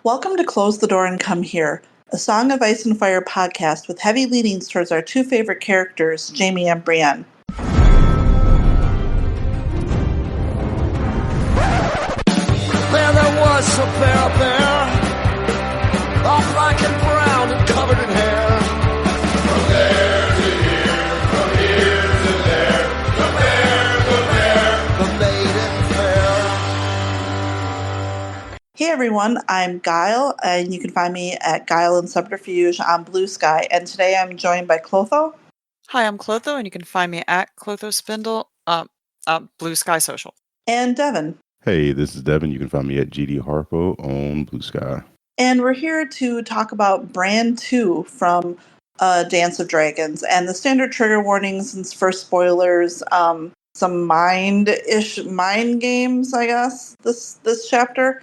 Welcome to Close the Door and Come Here, a Song of Ice and Fire podcast with heavy leanings towards our two favorite characters, Jaime and Brienne. There was a bear, all black and brown and covered in hair. From there to here, from here to there, the bear, the maiden fair. Hey everyone, I'm Guile, and you can find me at Guile and Subterfuge on Blue Sky, and today I'm joined by Clotho. Hi, I'm Clotho, and you can find me at Clotho Spindle, Blue Sky Social. And Devin. Hey, this is Devin. You can find me at GD Harpo on Blue Sky. And we're here to talk about Bran II from Dance of Dragons, and the standard trigger warnings and first spoilers, some mind games, I guess, this chapter.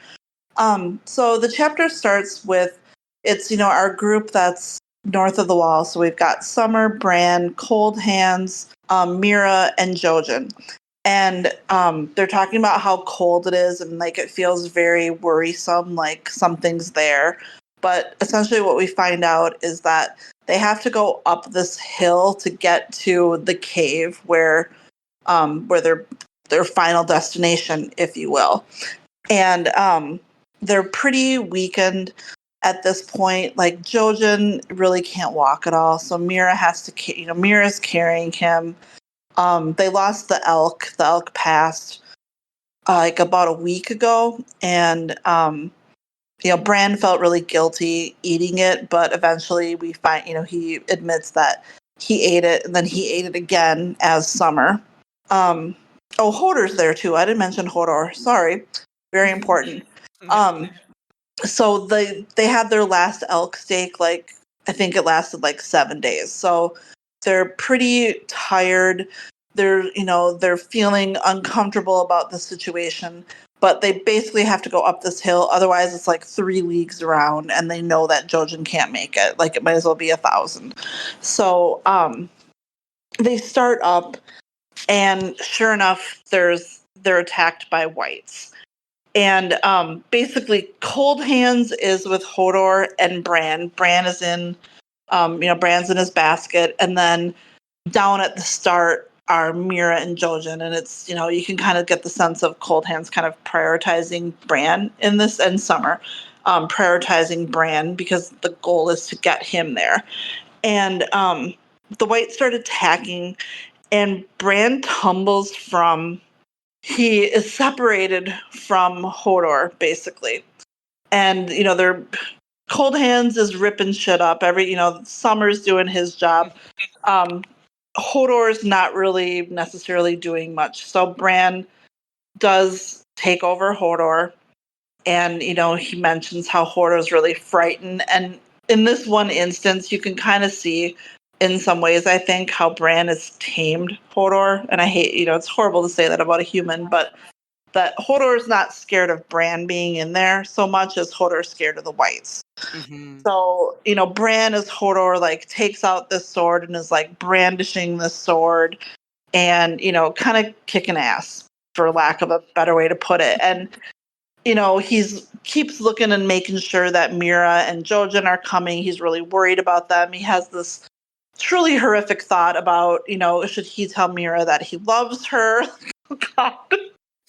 So the chapter starts with, it's, our group that's north of the wall. So we've got Summer, Bran, Cold Hands, Mira, and Jojen. And they're talking about how cold it is and like it feels very worrisome, like something's there. But essentially what we find out is that they have to go up this hill to get to the cave where their final destination, if you will. And they're pretty weakened at this point. Like Jojen really can't walk at all, so Mira has to. Mira's carrying him. They lost the elk. The elk passed like about a week ago, and Bran felt really guilty eating it, but eventually we find he admits that he ate it, and then he ate it again as Summer. Hodor's there too. I didn't mention Hodor. Sorry, very important. So they had their last elk steak, like I think it lasted like 7 days. So they're pretty tired. They're feeling uncomfortable about the situation, but they basically have to go up this hill. Otherwise it's like 3 leagues around, and they know that Jojen can't make it. Like it might as well be 1,000. So they start up, and sure enough, they're attacked by whites. And basically, Cold Hands is with Hodor and Bran. Bran is in, Bran's in his basket. And then down at the start are Mira and Jojen. And it's, you can kind of get the sense of Cold Hands kind of prioritizing Bran in this, and Summer prioritizing Bran because the goal is to get him there. And the whites start attacking, and Bran tumbles from... He is separated from Hodor, basically. And, they're... Cold Hands is ripping shit up. Summer's doing his job. Hodor's not really necessarily doing much. So Bran does take over Hodor. And, he mentions how Hodor's really frightened. And in this one instance, you can kind of see... in some ways, I think, how Bran has tamed Hodor. And I hate, it's horrible to say that about a human, but that Hodor is not scared of Bran being in there so much as Hodor's scared of the whites. Mm-hmm. So, Bran as Hodor, like, takes out this sword and is, like, brandishing this sword and, kind of kicking ass, for lack of a better way to put it. And, he's keeps looking and making sure that Mira and Jojen are coming. He's really worried about them. He has this truly horrific thought about, should he tell Mira that he loves her? Oh, God.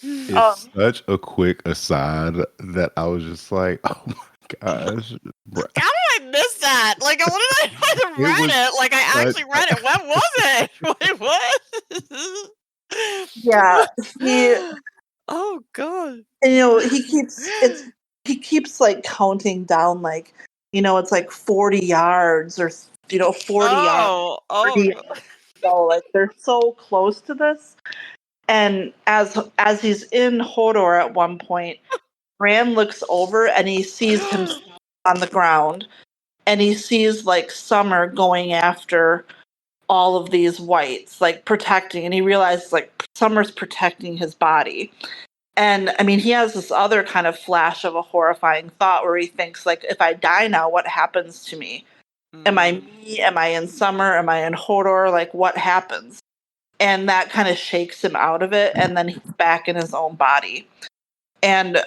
It's such a quick aside that I was just like, oh my gosh. How did I miss that? Like, when did I read it? Like, I actually read it. When was it? Wait, what? Yeah. Oh, God. He keeps like counting down, like, it's like 40 yards or 40 yards. So like they're so close to this. And as he's in Hodor at one point, Bran looks over and he sees him on the ground, and he sees like Summer going after all of these whites, like protecting, and he realizes like Summer's protecting his body. And I mean, he has this other kind of flash of a horrifying thought where he thinks, like, if I die now, what happens to me? Am I me? Am I in Summer? Am I in Hodor? Like, what happens? And that kind of shakes him out of it, and then he's back in his own body. And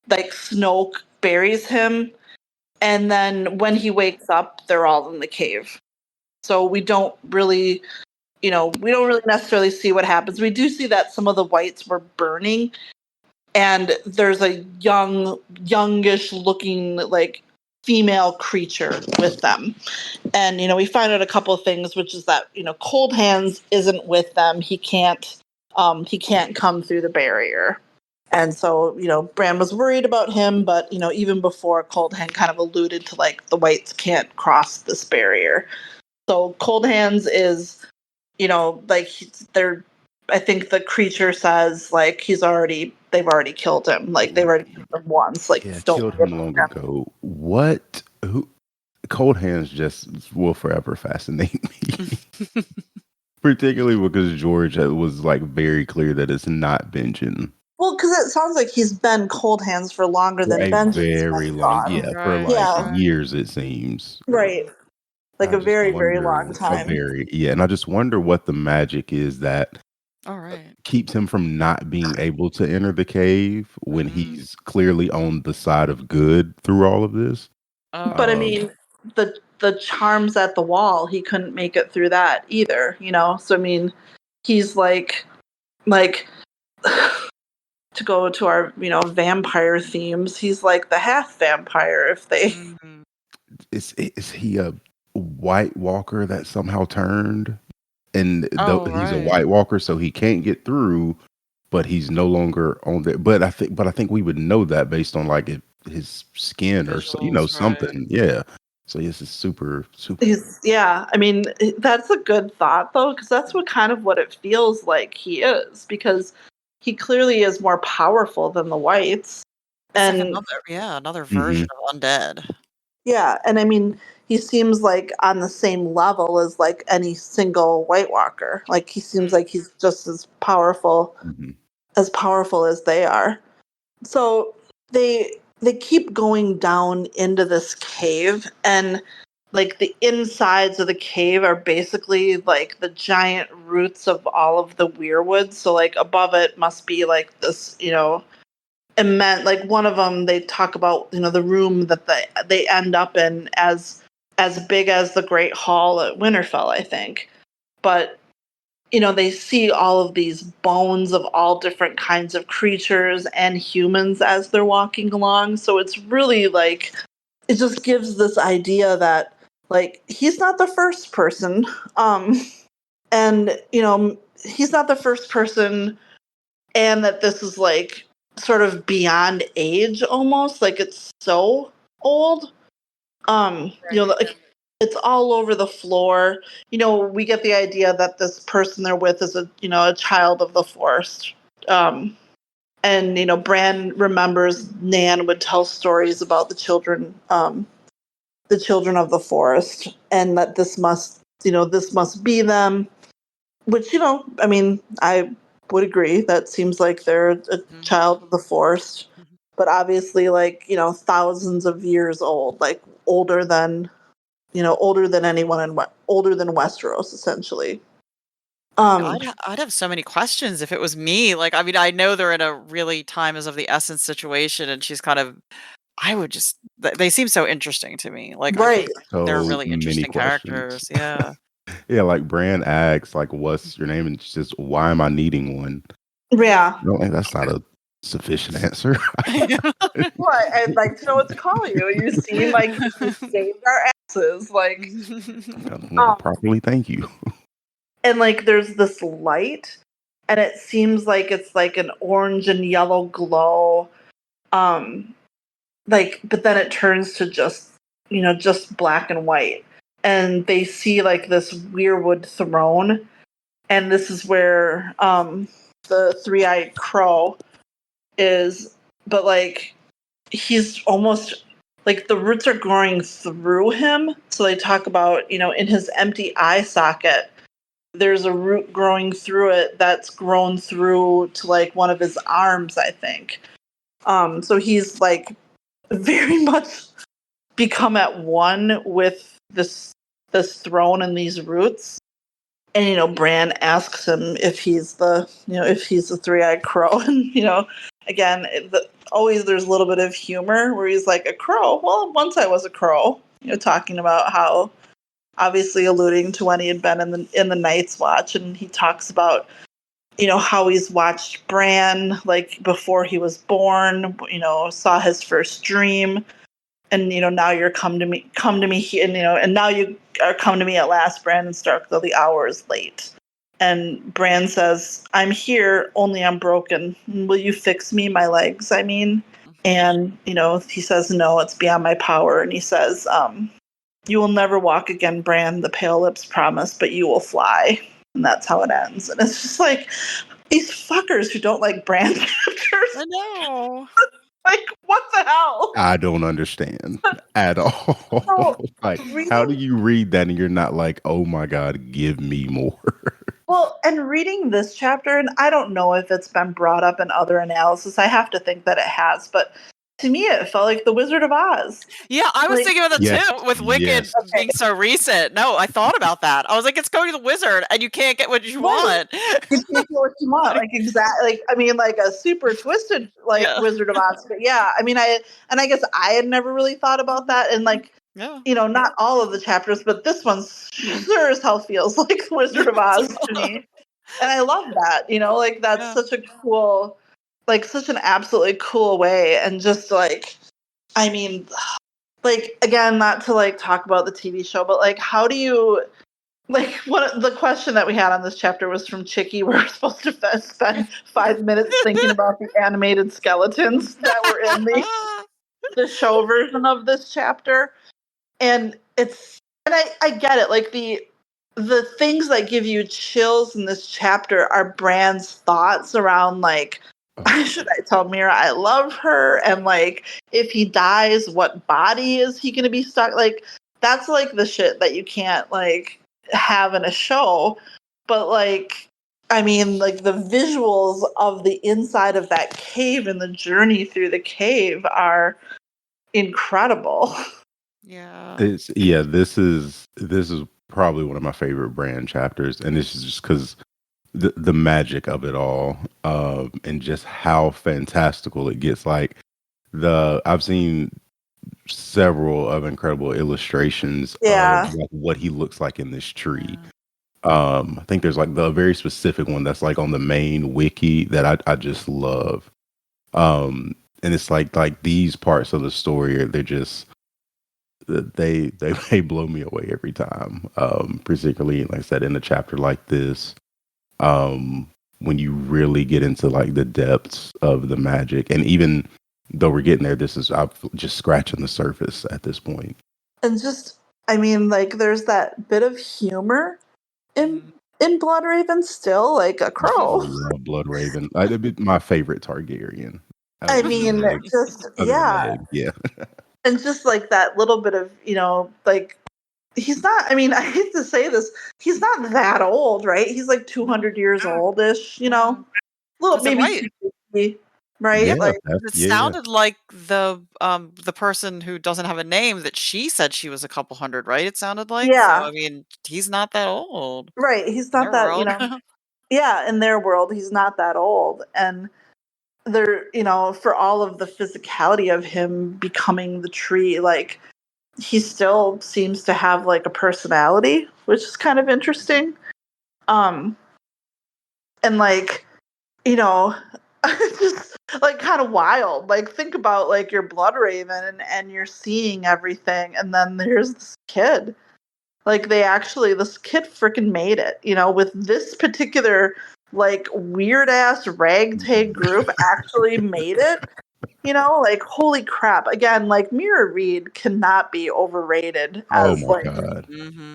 like Snoke buries him, and then when he wakes up, they're all in the cave. So we don't really necessarily see what happens. We do see that some of the whites were burning, and there's a youngish looking like female creature with them. And we find out a couple of things, which is that Cold Hands isn't with them. He can't come through the barrier. And so, Bran was worried about him, but, even before, Cold Hand kind of alluded to, like, the whites can't cross this barrier. So Cold Hands is, like, I think the creature says, like, they've already killed him. Like, they've already killed him once. Like, Yeah, don't killed worry him long about him. ago. What? Who? Cold Hands just will forever fascinate me. Particularly because George was like very clear that it's not Benjen. Well, because it sounds like he's been Cold Hands for longer For than a Benjen's very been long, gone. for Right, like Yeah. right. years, it seems. Right. Like I a just very, very wonder, long time. and I just wonder what the magic is that All right. keeps him from not being able to enter the cave when he's clearly on the side of good through all of this. Oh, But I right. mean, the charms at the wall, he couldn't make it through that either, So I mean, he's like to go to our, vampire themes, he's like the half vampire if they Mhm. Is he a White Walker that somehow turned? And Oh, he's a right. White Walker, so he can't get through, but he's no longer on there. But I think we would know that based on like his skin or Visuals, right. something. Yeah. So yes, it's super. I mean, that's a good thought though, because that's kind of what it feels like he is, because he clearly is more powerful than the whites. It's like And another version of undead. yeah, and I mean, he seems like on the same level as like any single White Walker. Like he seems like he's just as powerful as they are. So they keep going down into this cave, and like the insides of the cave are basically like the giant roots of all of the weirwoods. So like above it must be like this, immense. Like one of them, they talk about the room that they end up in as big as the Great Hall at Winterfell, I think. But they see all of these bones of all different kinds of creatures and humans as they're walking along. So it's really like, it just gives this idea that like he's not the first person. And he's not the first person, and that this is like sort of beyond age almost, like it's so old. Like it's all over the floor. We get the idea that this person they're with is a child of the forest. And Bran remembers Nan would tell stories about the children of the forest, and that this must be them. Which I mean, I would agree. That seems like they're a child of the forest, but obviously, like thousands of years old, like older than anyone older than Westeros, essentially. I'd have so many questions if it was me. Like, I mean, I know they're in a really time is of the essence situation, and she's kind of. I would just. They seem so interesting to me. Like, I Right. think they're So really many interesting questions. characters. Yeah. Yeah, like Bran asks, like, "What's your name?" And she says, "Why am I needing one?" Yeah. No, and that's not a sufficient answer. Well, I'd like to know what to call you. You seem like you saved our asses. Like, I want to properly thank you. and like there's this light, and it seems like it's like an orange and yellow glow. Like, but then it turns to just black and white, and they see like this weirwood throne, and this is where the three-eyed crow is. But like he's almost like the roots are growing through him. So they talk about in his empty eye socket there's a root growing through it that's grown through to like one of his arms, I think. So he's like very much become at one with this throne and these roots. And Bran asks him if he's the three-eyed crow, and again, always there's a little bit of humor where he's like, a crow? Well, once I was a crow. Talking about how, obviously alluding to when he had been in the Night's Watch, and he talks about, how he's watched Bran, like, before he was born, saw his first dream, and, now you're come to me, and now you are come to me at last, Brandon Stark, though the hour is late. And Bran says, I'm here, only I'm broken. Will you fix me, my legs, I mean? And, he says, no, it's beyond my power. And he says, you will never walk again, Bran, the pale lips promise, but you will fly. And that's how it ends. And it's just like, these fuckers who don't like Bran characters. I know. Like, what the hell? I don't understand at all. So, like, how do you read that and you're not like, oh my God, give me more? Well, and reading this chapter, and I don't know if it's been brought up in other analysis. I have to think that it has, but to me, it felt like The Wizard of Oz. Yeah, I was thinking about that too, with Wicked being so recent. No, I thought about that. I was like, it's going to the wizard, and you can't get what you want. You can't get what you want, like exactly. Like, I mean, like a super twisted Wizard of Oz. But yeah, I mean, I guess I had never really thought about that, and like, not all of the chapters, but this one sure as hell feels like The Wizard of Oz to me, and I love that. Like that's such a cool. Like such an absolutely cool way, and just like, I mean, like again, not to like talk about the TV show, but like, how do you, like, what the question that we had on this chapter was from Chicky. We're supposed to spend 5 minutes thinking about the animated skeletons that were in the show version of this chapter, and I get it, like the things that give you chills in this chapter are Bran's thoughts around like, should I tell Mira I love her? And like, if he dies, what body is he going to be stuck? Like, that's like the shit that you can't like have in a show. But like, I mean, like the visuals of the inside of that cave and the journey through the cave are incredible. Yeah. This is probably one of my favorite Bran chapters, and this is just because the magic of it all, and just how fantastical it gets. Like I've seen several of incredible illustrations of like what he looks like in this tree. I think there's like the very specific one that's like on the main wiki that I just love. And it's like these parts of the story, they're just they blow me away every time. Particularly like I said, in a chapter like this. When you really get into like the depths of the magic, and even though we're getting there, I'm just scratching the surface at this point. And just, I mean, like there's that bit of humor in Bloodraven still, like a crow. I love Bloodraven. It'd be my favorite Targaryen. I mean, just yeah. And just like that little bit of, like, he's not, I mean, I hate to say this, he's not that old, right? He's like 200 years oldish, little maybe 250, right? Yeah, like it sounded like the person who doesn't have a name that she said she was a couple hundred, right? It sounded like. Yeah. So I mean, he's not that old. Right. He's not that, yeah, in their world, he's not that old. And they're, for all of the physicality of him becoming the tree, like he still seems to have like a personality, which is kind of interesting. And like, just like kind of wild. Like think about like your Bloodraven and you're seeing everything, and then there's this kid. Like this kid freaking made it, with this particular like weird ass ragtag group actually made it. Like holy crap. Again, like Mira Reed cannot be overrated as like God.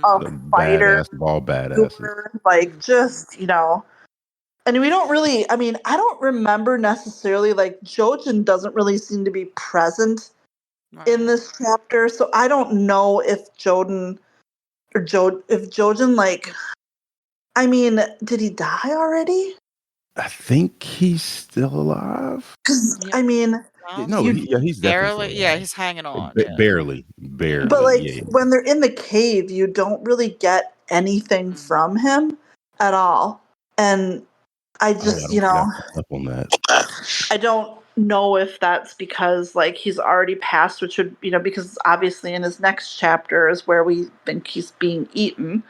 A fighter. Badass of all badasses. Like just, and we don't really, I mean, I don't remember necessarily, like Jojen doesn't really seem to be present in this chapter. So I don't know if Jojen like, I mean, did he die already? I think he's still alive. I mean, no, he's barely. Yeah, he's hanging on. Barely. But like when they're in the cave, you don't really get anything from him at all. And I just, up on that. I don't. know if that's because like he's already passed, which would, because obviously in his next chapter is where we think he's being eaten.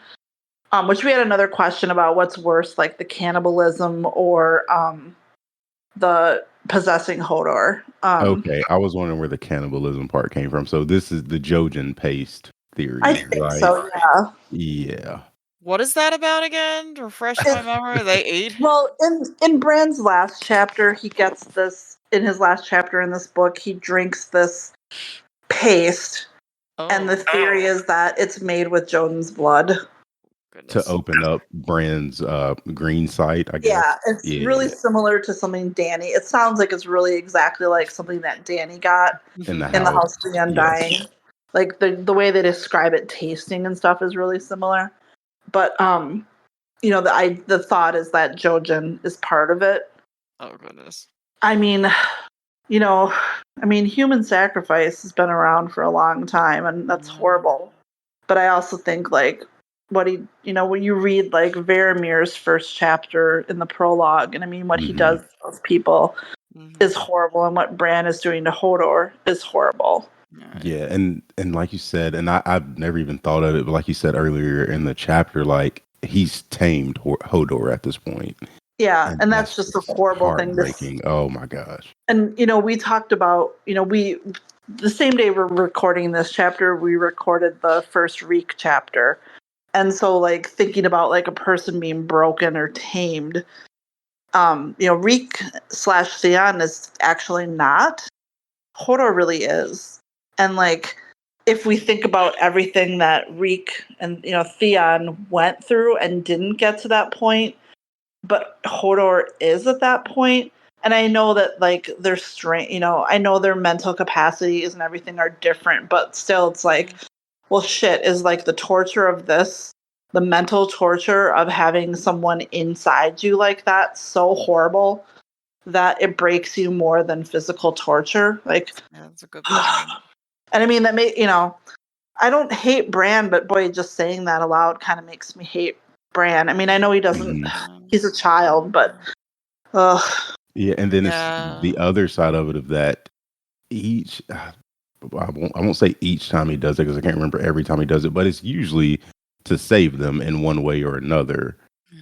Which we had another question about what's worse, like the cannibalism or the possessing Hodor. Okay, I was wondering where the cannibalism part came from. So this is the Jojen paste theory, I think right? so, yeah. Yeah. What is that about again? Refresh my memory. They ate. Well, in Bran's last chapter, he gets this in his last chapter in this book. He drinks this paste, and the theory is that it's made with Joden's blood. Goodness. To open up Bran's green site, I guess. Yeah, it's really similar to something Danny. It sounds like it's really exactly like something that Danny got in the House of the Undying. Yes. Like the way they describe it, tasting and stuff is really similar. But the thought is that Jojen is part of it. Oh goodness. I mean, human sacrifice has been around for a long time, and that's horrible. But I also think like when you read like Varamir's first chapter in the prologue, and what he does to those people is horrible, and what Bran is doing to Hodor is horrible. Yeah, and like you said, and I've never even thought of it, but like you said earlier in the chapter, like he's tamed Hodor at this point. Yeah, and that's just a horrible thing. Oh my gosh. And we talked about the same day we're recording this chapter, we recorded the first Reek chapter. And so like thinking about like a person being broken or tamed, Reek / Theon is actually not. Hodor really is. And like if we think about everything that Reek and Theon went through and didn't get to that point, but Hodor is at that point. And I know that like their strength, I know their mental capacities and everything are different, but still it's like, well, shit, is like the torture of this, the mental torture of having someone inside you like that so horrible that it breaks you more than physical torture. Like, yeah, that's a good point. And I mean, that I don't hate Bran, but boy, just saying that aloud kind of makes me hate Bran. I mean, I know he doesn't, he's a child, but yeah, and then it's the other side of it of that each I won't say each time he does it because I can't remember every time he does it, but it's usually to save them in one way or another.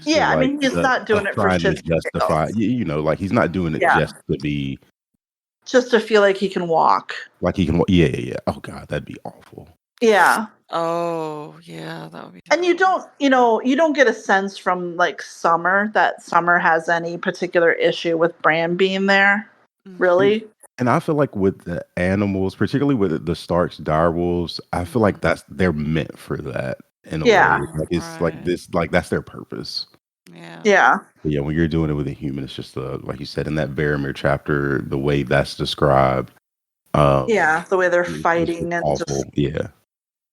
Yeah, so, like, he's not doing it for shit. Justify, like he's not doing it just to be, just to feel like he can walk. Like he can walk. Yeah. Oh God, that'd be awful. Yeah. Oh yeah, that would be. And you don't get a sense from like Summer that Summer has any particular issue with Bran being there, really. And I feel like with the animals, particularly with the Starks direwolves, I feel like they're meant for that in a way. Like it's like this, like that's their purpose. Yeah. But yeah, when you're doing it with a human, it's just like you said in that Varamir chapter, the way that's described. The way they're fighting and awful.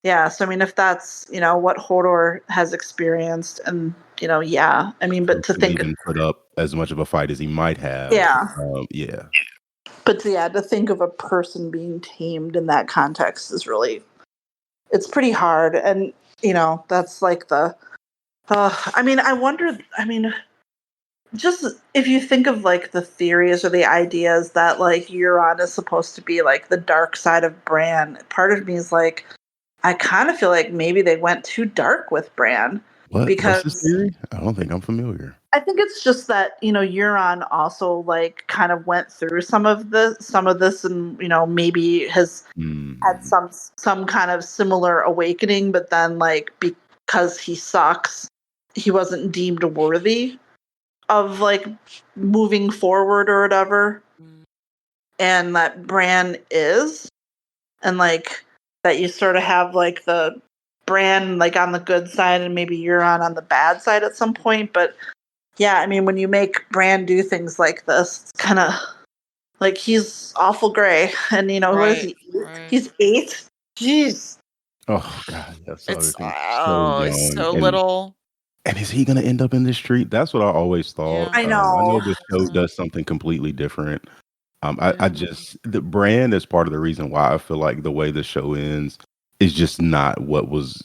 Yeah, so I mean, if that's what Hodor has experienced, and I mean, but to think even put up as much of a fight as he might have, but to think of a person being tamed in that context is really, it's pretty hard, and that's like the. I mean, I wonder. I mean, just if you think of like the theories or the ideas that like Euron is supposed to be like the dark side of Bran, part of me is like, I kind of feel like maybe they went too dark with Bran. What's this theory? I don't think I'm familiar. I think it's just that Euron also like kind of went through some of this, and maybe has had some kind of similar awakening, but then like because he sucks, he wasn't deemed worthy of like moving forward or whatever, and that Bran is, and like that you sort of have like the Bran like on the good side and maybe Euron on the bad side at some point. But yeah, I mean, when you make Bran do things like this, it's kind of like he's awful gray, and what is he? He's 8. Jeez. Oh God, that's it's so little. And is he going to end up in the street? That's what I always thought. I know. I know the show does something completely different. I just, the Bran is part of the reason why I feel like the way the show ends is just not what was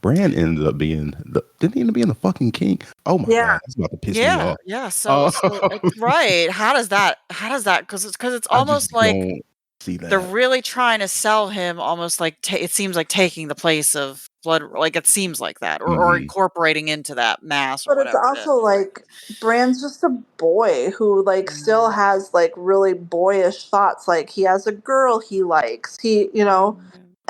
Bran ended up being didn't he end up being the fucking king? Oh my god, that's about to piss me off. Yeah. So it's right. How does that? Because it's I almost just like don't see they're that. really trying to sell him almost like it seems like taking the place of blood. Like it seems like that, or incorporating into that mass or But it's whatever it also is. like Bran's just a boy who like still has like really boyish thoughts. Like he has a girl he likes.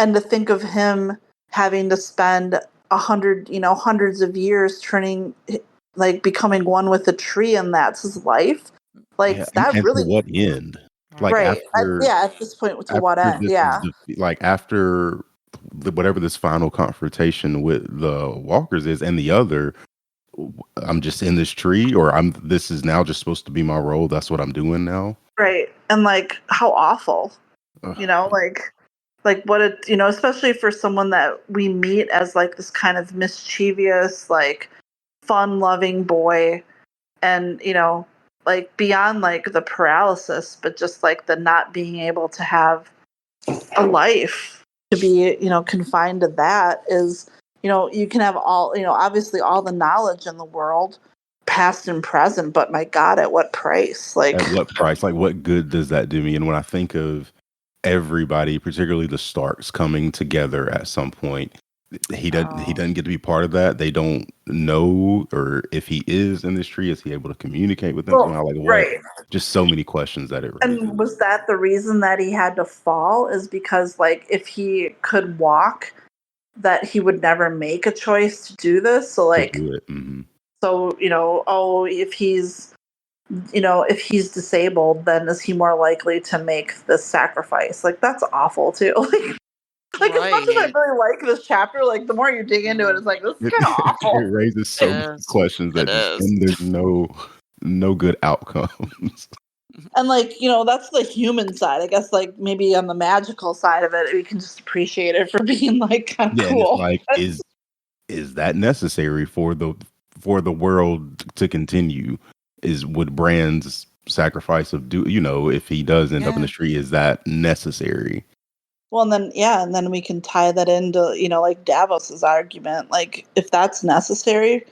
And to think of him having to spend hundreds of years like becoming one with a tree, and that's his life. Like Yeah, that and to really, what end? Like right? At this point, to what after end? this is Yeah, like after whatever this final confrontation with the walkers is and the other, I'm just in this tree, or this is now just supposed to be my role. That's what I'm doing now. right. And like how awful, Ugh. like what especially for someone that we meet as like this kind of mischievous, like fun-loving boy, and like beyond like the paralysis, but just like the not being able to have a life, to be confined to that is, you can have all, obviously all the knowledge in the world, past and present, but my god, at what price? Like, At what price? Like, what good does that do me? And when I think of everybody, particularly the Starks, coming together at some point, he doesn't get to be part of that. They don't know, or if he is in this tree, is he able to communicate with them somehow? Like what? right. Just so many questions that it raises. And was that the reason that he had to fall, is because like if he could walk, that he would never make a choice to do this? So To like, do it. Mm-hmm. so if he's disabled, then is he more likely to make this sacrifice? Like that's awful too. Like as much as I Right. really like this chapter, like the more you dig into it, it's like this is It, kind of it awful. raises so many Yes, questions it that just is. and there's no good outcomes. And like that's the human side. I guess like maybe on the magical side of it, we can just appreciate it for being like kind of Yeah, and it's cool. like, is that necessary for the world to continue? Would Bran's sacrifice of if he does end up in the Yeah. tree, is that necessary? Well, and then we can tie that into like Davos's argument. Like if that's necessary,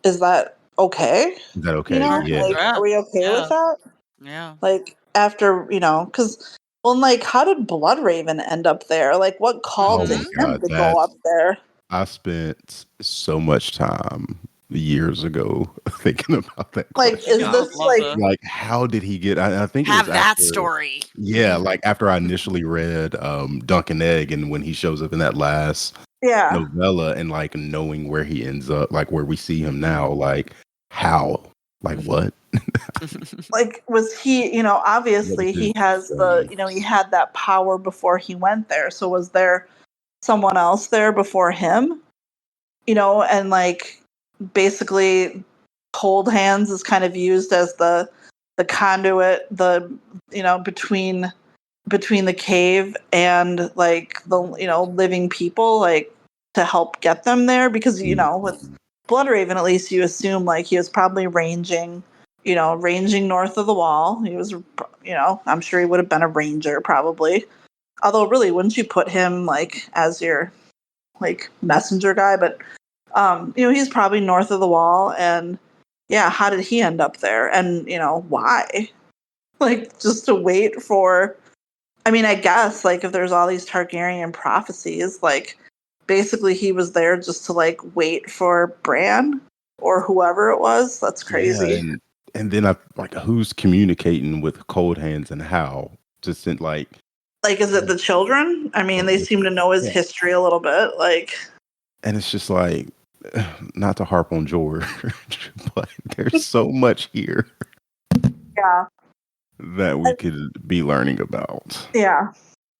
is that okay? Is that okay? Right. Yeah. Like Yeah. are we okay with Yeah. that? Yeah. Like after because well, like how did Bloodraven end up there? Like what called Oh to my Mhm. him god, to go up there? I spent so much time years ago thinking about that Like Yeah, is I question. would this love like to Like, how did he get? I think it was have that after. story. Yeah, like after I initially read Dunk and Egg, and when he shows up in that last yeah. novella, and like knowing where he ends up, like where we see him now, like how, like what? Like was he What was obviously his he has the journey? he had that power before he went there, so was there someone else there before him, and like basically cold hands is kind of used as the conduit, the between the cave and like the living people, like to help get them there, because with Mhm. Bloodraven, at least you assume like he was probably ranging north of the wall. He was, I'm sure he would have been a ranger probably. Although, really, wouldn't you put him like as your like messenger guy? But he's probably north of the wall, and yeah, how did he end up there? And why? Like just to wait for. I mean, I guess like if there's all these Targaryen prophecies, like basically he was there just to like wait for Bran or whoever it was. That's Yeah, crazy. and then I like who's communicating with Cold Hands and how to send Like, is it the children? I mean, or they the- seem to know his yeah, history a little bit. Like, and it's just like not to harp on George, but there's so much here yeah, that we could be learning about. yeah.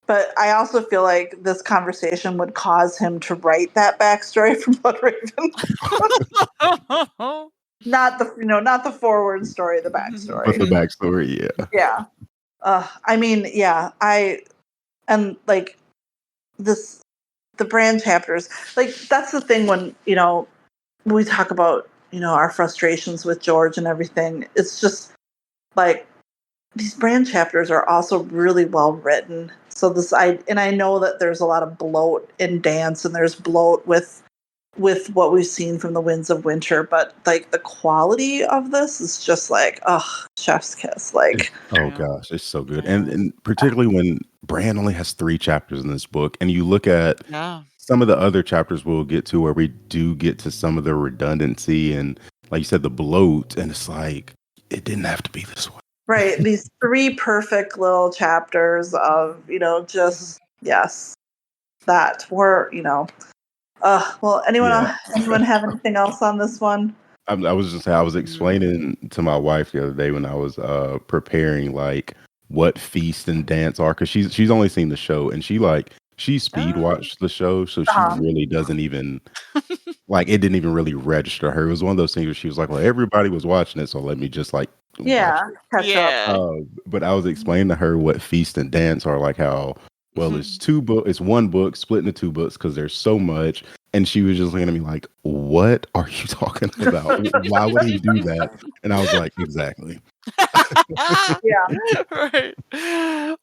But I also feel like this conversation would cause him to write that backstory for Bloodraven. Not the forward story, the But the backstory. backstory, yeah. Yeah. I mean, yeah. And like this, the brand chapters, like that's the thing when we talk about our frustrations with George and everything. It's just like these brand chapters are also really well written. So I know that there's a lot of bloat in Dance, and there's bloat with with what we've seen from the Winds of Winter, but like the quality of this is just like, chef's kiss. Like, oh gosh, it's so good. And particularly when Bran only has 3 chapters in this book, and you look at some of the other chapters we'll get to where we do get to some of the redundancy and, like you said, the bloat, and it's like, it didn't have to be this way. Right. These 3 perfect little chapters of, just, yes, that were, well, anyone have anything else on this one? I was just saying, I was explaining to my wife the other day when I was preparing like what feast and dance are, because she's only seen the show, and she speed watched the show, so she really doesn't even like, it didn't even really register her. It was one of those things where she was like, well, everybody was watching it, so let me just like catch up. But I was explaining to her what feast and dance are, like how it's one book split into 2 books because there's so much. And she was just looking at me like, what are you talking about? Why would he do that? And I was like, exactly. Right. It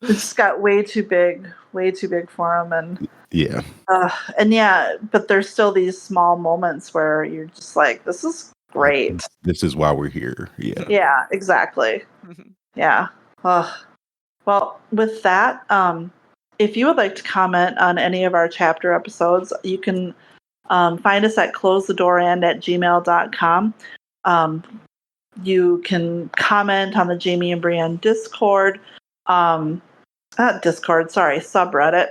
just got way too big for him. And but there's still these small moments where you're just like, this is great. This is why we're here. Yeah, exactly. Yeah. Well, with that, if you would like to comment on any of our chapter episodes, you can find us at closethedoorand@gmail.com. You can comment on the Jaime and Brienne Discord. Not Discord, sorry, subreddit.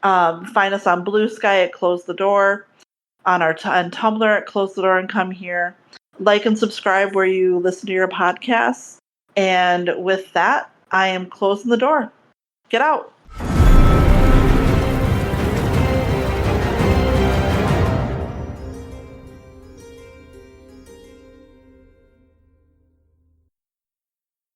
Find us on Blue Sky at Close the Door, on our on Tumblr at Close the Door and Come Here. Like and subscribe where you listen to your podcasts. And with that, I am closing the door. Get out.